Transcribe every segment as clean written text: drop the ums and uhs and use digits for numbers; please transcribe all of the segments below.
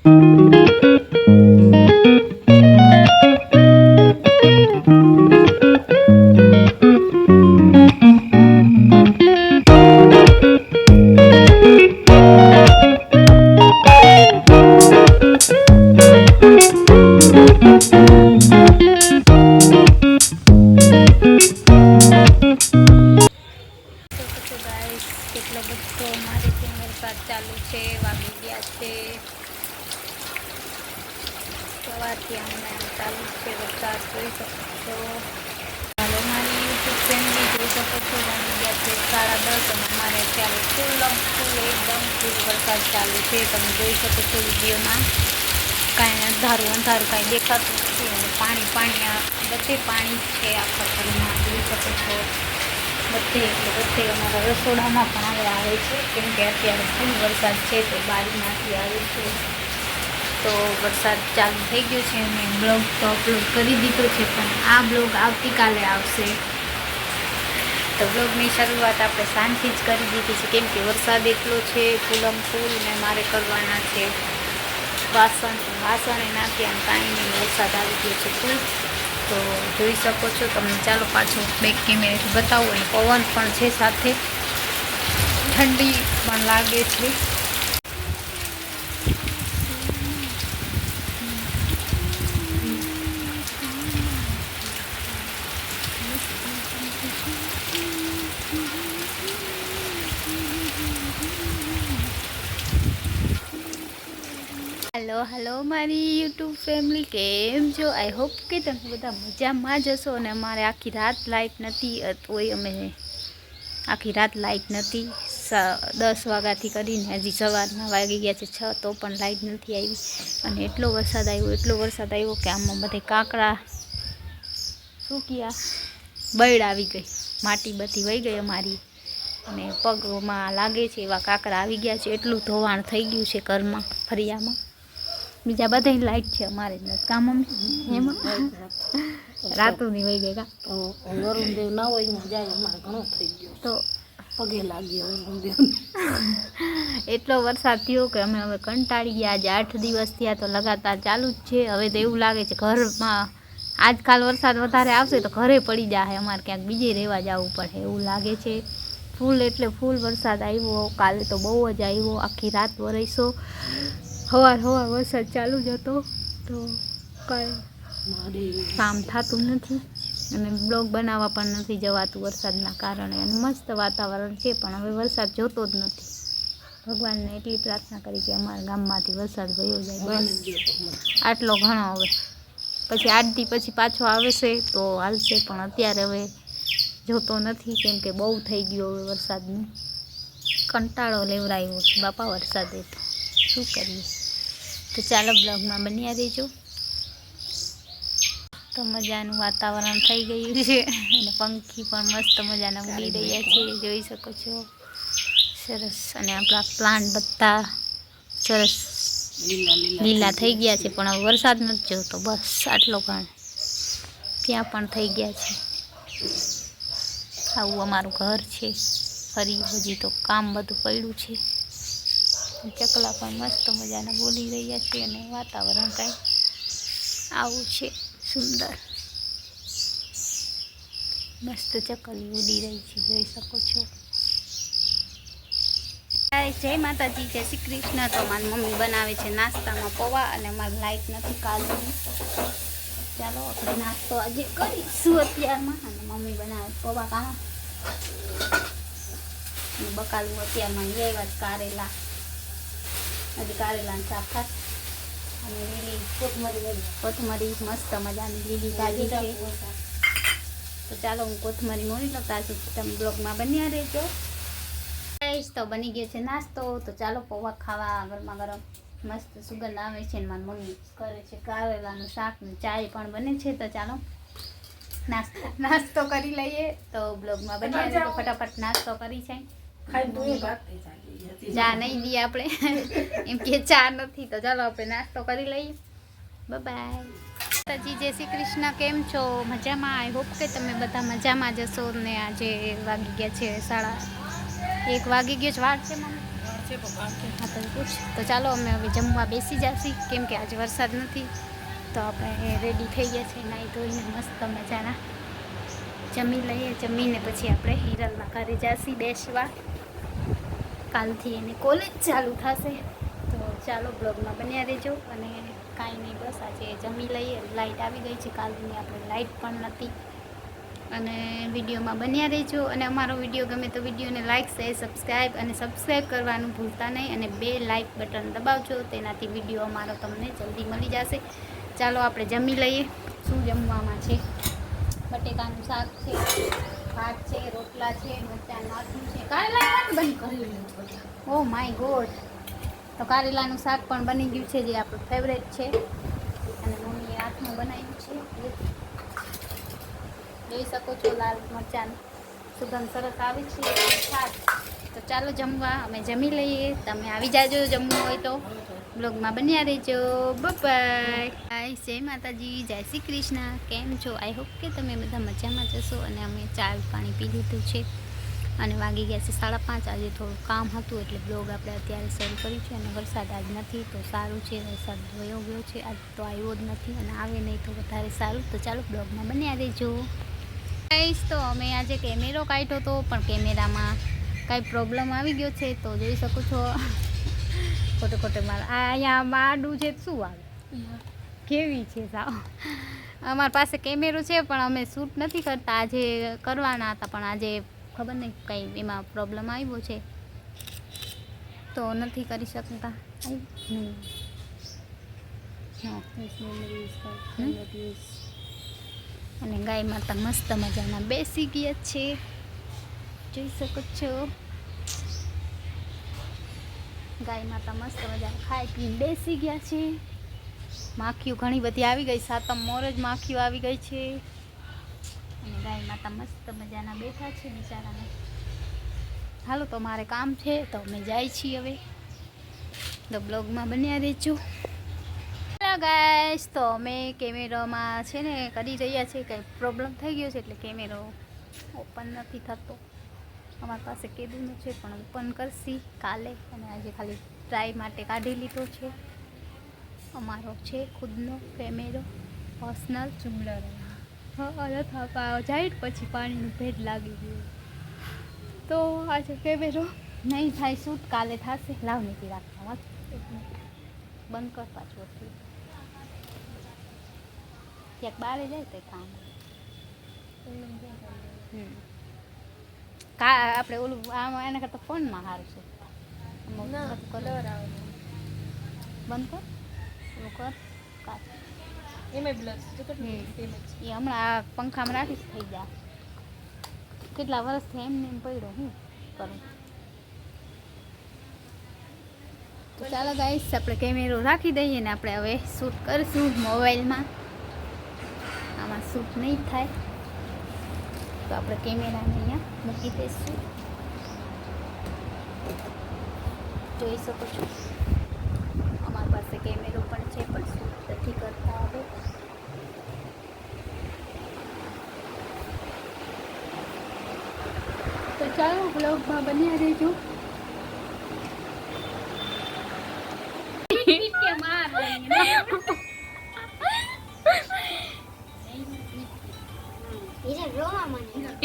કેટલો બધો અમારે ત્યાં વરસાદ ચાલુ છે, વાગી ગયા છે સવારથી અમને ચાલુ છે વરસાદ, જોઈ શકો છો. હાલો મારી યુટ્યુબ ફેમિલી, જોઈ શકો છો વાગી ગયા છે 10:30 અને અમારે અત્યારે ફૂલ એકદમ ફૂલ વરસાદ ચાલુ છે. તમે જોઈ શકો છો વિડીયોમાં, કાંઈ અંધારું કાંઈ દેખાતું નથી અને પાણી બધે પાણી છે આખા ઘરમાં, જોઈ શકો છો. બધે અમારા રસોડામાં પણ હવે આવે છે, કેમ કે અત્યારે ફૂલ વરસાદ છે તો બારીમાંથી આવે છે. તો વરસાદ ચાલુ થઈ ગયો છે અને બ્લોગ તો અપલોડ કરી દીધો છે, પણ આ બ્લોગ આવતીકાલે આવશે. તો બ્લોગની શરૂઆત આપણે શાંતિથી જ કરી દીધી છે, કેમ કે વરસાદ એટલો છે ફૂલ ને મારે કરવાના છે વાસણ નાખ્યા અને કાંઈ નહીં, વરસાદ આવી ગયો છે ફૂલ. તો જોઈ શકો છો તમને. ચાલો પાછું બેક કેમેરાથી બતાવું. અને પવન પણ છે સાથે, ઠંડી પણ લાગે છે. હેલો મારી યુટ્યુબ ફેમિલી, કેમ છો? આઈ હોપ કે તમે બધા મજામાં જ હશો. અને અમારે આખી રાત લાઇટ નથી, તોય અમે આખી રાત લાઇટ નથી. 10 વાગ્યાથી કરીને હજી સવારના વાગી ગયા છે 6, તો પણ લાઇટ નથી આવી. અને એટલો વરસાદ આવ્યો કે આમાં બધે કાંકરા સૂક્યા, બળ આવી ગઈ, માટી બધી વહી ગઈ અમારી અને પગમાં લાગે છે એવા કાંકરા આવી ગયા છે. એટલું ધોવાણ થઈ ગયું છે ઘરમાં, ફરિયામાં. બીજા બધા લાઈટ છે, અમારે જ નથી કામ. એમાં રાતુની વહી ગઈ વરુણદેવ ના હોય ને જાય, અમારે ઘણો થઈ ગયો તો પગે લાગ્યો વરુણદેવ. એટલો વરસાદ થયો કે અમે હવે કંટાળી ગયા. આજે 8 દિવસ થયા તો લગાતાર ચાલુ જ છે. હવે તો એવું લાગે છે ઘરમાં આજકાલ વરસાદ વધારે આવશે તો ઘરે પડી જાય, અમારે ક્યાંક બીજે રહેવા જવું પડે એવું લાગે છે. ફૂલ વરસાદ આવ્યો કાલે, તો બહુ જ આવ્યો. આખી રાત વરસ્યો, સવાર વરસાદ ચાલુ જ હતો. તો કંઈ કામ થતું નથી અને બ્લોગ બનાવવા પણ નથી જવાતું વરસાદના કારણે. અને મસ્ત વાતાવરણ છે, પણ હવે વરસાદ જોતો જ નથી. ભગવાનને એટલી પ્રાર્થના કરી કે અમારા ગામમાંથી વરસાદ વયો જાય, બસ આટલો ઘણો. હવે પછી 8 દી પછી પાછો આવશે તો હાલશે, પણ અત્યારે હવે જોતો નથી, કેમ કે બહુ થઈ ગયો હવે વરસાદનું. કંટાળો લેવરાયો છે બાપા વરસાદે, તો શું કરીએ. તો ચાલો બ્લોગમાં બન્યા રહેજો. તો મજાનું વાતાવરણ થઈ ગયું છે અને પંખી પણ મસ્ત મજાના ઉડી રહ્યા છે, જોઈ શકો છો. સરસ. અને આપણા પ્લાન્ટ બધા સરસ લીલા થઈ ગયા છે, પણ હવે વરસાદ નથી જોતો, બસ આટલો ઘણ. ત્યાં પણ થઈ ગયા છે. આવું અમારું ઘર છે. ફરી હજી તો કામ બધું પડ્યું છે. ચકલા પણ મસ્ત મજાના બોલી રહ્યા છે અને વાતાવરણ કાંઈ આવું છે સુંદર. મસ્ત ચકલી ઉડી રહી છે, જોઈ શકો છો. જય માતાજી, જય શ્રી કૃષ્ણ. તો મારી મમ્મી બનાવે છે નાસ્તામાં પૌવા, અને અમારી લાઈટ નથી કાલની. ચાલો આપણે નાસ્તો આજે કરીશું અત્યારમાં. અને મમ્મી બનાવે પૌવા કાં બકાલું અત્યારમાં લેવા જ કારેલા, હજી કારેલાનું શાક ખાત. અને લીલી કોથમરી મસ્ત મજાની લીલી ભાજી છે. તો ચાલો હું કોથમરી મોરી લઉં, ત્યાં સુધી તમે બ્લોગમાં બન્યા રહેજો. તો બની ગયો છે નાસ્તો. તો ચાલો પૌવા ખાવા. ગરમા ગરમ મસ્ત સુગંધ આવે છે. મારી મમ્મી કરે છે કારેલાનું શાક ને ચાય પણ બને છે. તો ચાલો નાસ્તો કરી લઈએ. તો બ્લોગમાં બન્યા રહેજો. ફટાફટ નાસ્તો કરી છે. ચા નહીં દઈએ આપણે, એમ કે ચા નથી. તો ચાલો આપણે નાસ્તો કરી લઈએ. બાય. માતાજી, જય શ્રી કૃષ્ણ. કેમ છો? મજામાં? આઈ હોપ કે તમે બધા મજામાં જશો. ને આજે વાગી ગયા છે 1:30 વાગી ગયો છે. વાર છે મમ્મી? હા તો પૂછ. તો ચાલો અમે હવે જમવા બેસી જશી, કેમ કે આજે વરસાદ નથી. તો આપણે રેડી થઈ ગયા છે, નાહી ધોઈને મસ્ત મજાના જમી લઈએ. જમીને પછી આપણે હિરલના ઘરે જશી બેસવા. કાલથી એની કોલેજ ચાલુ થશે. તો ચાલો બ્લોગમાં બન્યા રહેજો. અને કાંઈ નહીં, બસ આજે જમી લઈએ. લાઇટ આવી ગઈ છે, કાલની આપણે લાઇટ પણ નથી. અને વિડીયોમાં બન્યા રહેજો. અને અમારો વિડીયો ગમે તો વિડીયોને લાઇક, શેર, સબસ્ક્રાઈબ અને સબસ્ક્રાઈબ કરવાનું ભૂલતા નહીં. અને 2 લાઇક બટન દબાવજો, તેનાથી વિડીયો અમારો તમને જલ્દી મળી જશે. ચાલો આપણે જમી લઈએ. શું જમવામાં છે? બટેકાનું શાક છે, ભાત છે, રોટલા છે, મરચાં નાખ્યું છે. કારેલાનું બંધ કરી. Oh my God! તો કારેલાનું શાક પણ બની ગયું છે, જે આપણું ફેવરેટ છે. અને મમ્મીએ હાથમાં બનાવ્યું છે. જોઈ શકો છો, લાલ મરચાંનું સુગંધ સરસ આવે છે. શાક. તો ચાલો જમવા, અમે જમી લઈએ. તમે આવી જાજો જમવું હોય તો. બ્લોગમાં બન્યા રહેજો. બાય. જય માતાજી, જય શ્રી કૃષ્ણ. કેમ છો? આઈ હોપ કે તમે બધા મજામાં જશો. અને અમે ચા પાણી પી લીધું છે અને વાગી ગયા છે 5:30. આજે થોડું કામ હતું એટલે બ્લોગ આપણે અત્યારે શરૂ કર્યું છે. અને વરસાદ આજ નથી તો સારું છે, વરસાદ વયો ગયો છે, આજ તો આવ્યો જ નથી. અને આવે નહીં તો વધારે સારું. તો ચાલો બ્લોગમાં બન્યા રહેજો. તો અમે આજે કેમેરો કાઢ્યો હતો, પણ કેમેરામાં કાંઈ પ્રોબ્લેમ આવી ગયો છે. તો જોઈ શકો છો, ખોટે મારે અહીંયા માડું છે. શું આવે કેવી છે સાવ. અમારી પાસે કેમેરો છે પણ અમે શૂટ નથી કરતા. આજે કરવાના હતા પણ આજે ખબર નહીં કંઈ એમાં પ્રોબ્લેમ આવ્યો છે તો નથી કરી શકતા. અને ગાય માતા મસ્ત મજાના બેસી ગયા છે, જોઈ શકો છો. ગાય માતા મસ્ત મજાના ખાઈ પીને બેસી ગયા છે. માખીઓ ઘણી બધી આવી ગઈ, સાતમ મોર જ માખીઓ આવી ગઈ છે. અને ગાય માતા મસ્ત મજાના બેઠા છે બિચારાને. હાલો, તો મારે કામ છે તો અમે જાય છીએ હવે. તો બ્લોગમાં બન્યા રહેજો. હેલો ગાઈસ, તો અમે કેમેરામાં છે ને કરી રહ્યા છીએ, કંઈ પ્રોબ્લેમ થઈ ગયો છે એટલે કેમેરો ઓપન નથી થતો. અમારી પાસે કીધું છે પણ ઓપન કરશી કાલે. અને આજે ખાલી ટ્રાય માટે કાઢી લીધો છે. અમારો છે ખુદનો કેમેરો, પર્સનલ ચુમલર. હા, થાપા જાય પછી પાણીનું ભેદ લાગી ગયું તો આજે કેમેરો નહીં થાય શૂટ, કાલે થશે. લાવ નથી રાખતા, બંધ કર પાછું. ક્યાંક બહાર જાય તો કામ આપણે ઓલું આમાં એના કરતાં ફોનમાં સારું છે. બંધ કર, ઓલું કર કાચ. એ હમણાં પંખામાં રાખીશ થઈ જાય. કેટલા વર્ષથી એમને એમ પડ્યો, હું કરું. તો ચાલો ગાઈસ, આપણે કેમેરો રાખી દઈએ ને આપણે હવે શૂટ કરીશું મોબાઈલમાં. આમાં શૂટ નહીં થાય તો આપણે કેમેરાને અહીંયા મૂકી દઈશું. જોઈ શકો છો, અમારી પાસે કેમેરો પણ છે પણ શૂટ નથી કરતા હવે. તો ચાલો બ્લોગમાં બન્યા રહેજો.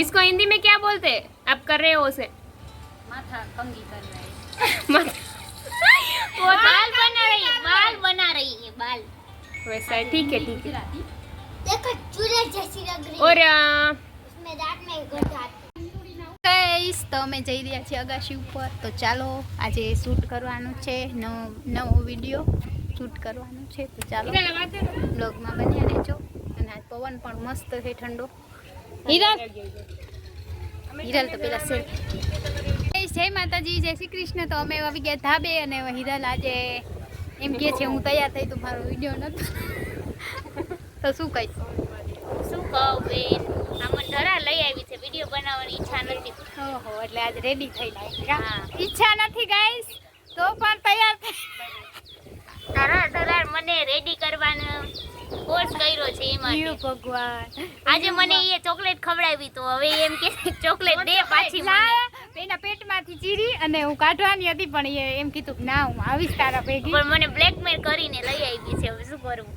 इसको हिंदी में क्या बोलते हैं? आप कर रहे हो उसे? माथा कंगी कर रहा है. वो बाल बना रही है, बाल बना रही है, बाल वैसा है. ठीक है, ठीक है. देखो चूल्हे जैसी लग रही और है, उसमें दांत में गड्ढा. ગાઈસ, તો અમે જઈ રહ્યા છીએ અગાશી ઉપર. તો ચાલો આજે શૂટ કરવાનું છે, નવો વિડીયો શૂટ કરવાનું છે. તો ચાલો બ્લોગમાં બન્યા રહેજો. અને આજ પવન પણ મસ્ત છે, ઠંડો. હિરલ તો પેલા છે. જય માતાજી, જય શ્રી કૃષ્ણ. તો અમે આવી ગયા ધાબે અને હિરલ આજે એમ કહે છે હું તૈયાર થઈ તો મારો વિડીયો નતો. તો શું કહીશ? શું કહું બેન, આમાં ધરા લઈ આવી છે, વિડીયો બનાવવાની ઈચ્છા નથી. ઓહો, એટલે આજે રેડી થઈ લાગી. હા, ઈચ્છા નથી ગાઈસ તો પણ તૈયાર થઈ. ધરા મને રેડી કરવાનો કોર્સ કર્યો છે એમાં. ભગવાન, આજે મને એ ચોકલેટ ખવડાવી તો હવે એમ કે ચોકલેટ દે પાછી મને. એના પેટમાંથી ચીરી અને હું કાઢવાની હતી પણ એ એમ કીધું કે ના હું આવીશ તારા ભેગી. પણ મને બ્લેકમેલ કરીને લઈ આવી છે, હવે શું કરવું?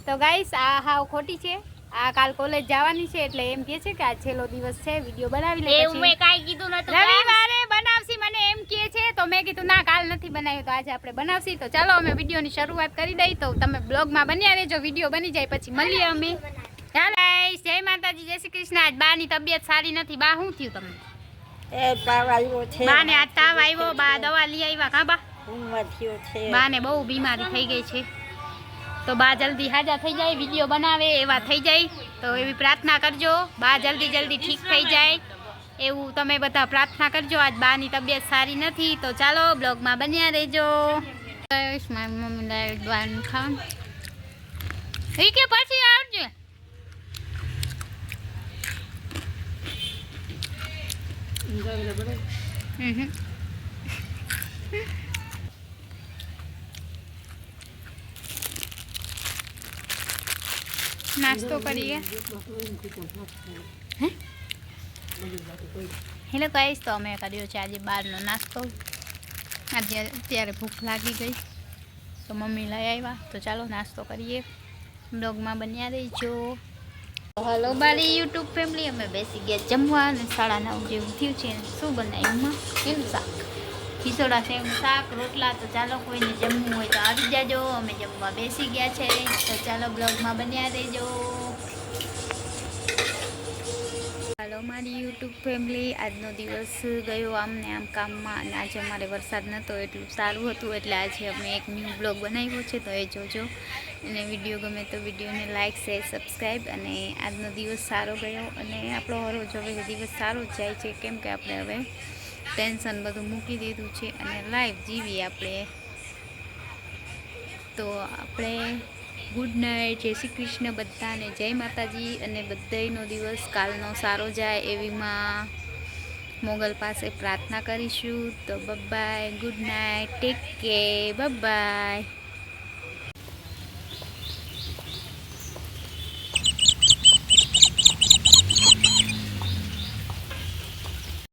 તો ગાઈસ આ હાવ ખોટી છે. આ કાલ કોલેજ જવાની છે એટલે એમ કહે છે કે આ છેલ્લો દિવસ છે, વિડીયો બનાવી લે. એવું મેં કાંઈ કીધું નતું. રવિવારે બનાવશી મને એમ કહે છે તો મેં કીધું ના કાલ નથી બનાવ્યું તો આજે આપણે બનાવશી. તો ચાલો અમે વિડીયોની શરૂઆત કરી દઈ. તો તમે બ્લોગમાં બન્યા રહેજો, વિડીયો બની જાય પછી મળીએ અમે. ચાલો ગાઈસ, જય માતાજી, જય શ્રી કૃષ્ણ. આજ બાની તબિયત સારી નથી. બા શું થયું તમને? એ તાવ આવ્યો છે. બાને આજ તાવ આવ્યો, બા દવા લઈ આવ્યા. કા બા? ઊંઘમાં થયો છે. બાને બહુ બીમારી થઈ ગઈ છે. તો બા જલ્દી હાજા થઈ જાય, વિડીયો બનાવે એવા થઈ જાય. તો એવી પ્રાર્થના કરજો બા જલ્દી ઠીક થઈ જાય, એવું તમે બધા પ્રાર્થના કરજો. આજ બાની તબિયત સારી નથી. તો ચાલો બ્લોગમાં બન્યા રહેજો. મારી મમ્મી લાવી બાનું ખાવાનું એ કે પછી આવજે. નાસ્તો કરીએ. હેલો ગાઈસ, તો અમે કર્યો છે આજે બહારનો નાસ્તો. અત્યારે ભૂખ લાગી ગઈ તો મમ્મી લઈ આવ્યા. તો ચાલો નાસ્તો કરીએ, બ્લોગમાં બન્યા રહીજો. હલો બારી યુટ્યુબ ફેમિલી, અમે બેસી ગયા જમવા અને 9:30 જેવું થયું છે. શું બનાવ્યું? એનું શાક, ખીચોડા સેવનું શાક, રોટલા. તો ચાલો કોઈને જમવું હોય તો આવી જાજો, અમે જમવા બેસી ગયા છે. તો ચાલો બ્લોગમાં બન્યા રહેજો. હાલો મારી યુટ્યુબ ફેમિલી, આજનો દિવસ ગયો આમને આમ કામમાં અને આજે અમારે વરસાદ નહોતો એટલું સારું હતું એટલે આજે અમે એક ન્યૂ બ્લોગ બનાવ્યો છે. તો એ જોજો અને વિડીયો ગમે તો વિડીયોને લાઇક શેર સબસ્ક્રાઈબ. અને આજનો દિવસ સારો ગયો અને આપણો રોજ હવે દિવસ સારો જ જાય છે, કેમ કે આપણે હવે ટેન્શન બધું મૂકી દીધું છે અને લાઈફ જીવીએ આપણે. તો આપણે ગુડ નાઇટ, જય શ્રી કૃષ્ણ બધાને, જય માતાજી. અને બધાનો દિવસ કાલનો સારો જાય એવીમાં મોગલ પાસે પ્રાર્થના કરીશું. તો bye, good night, take care, by.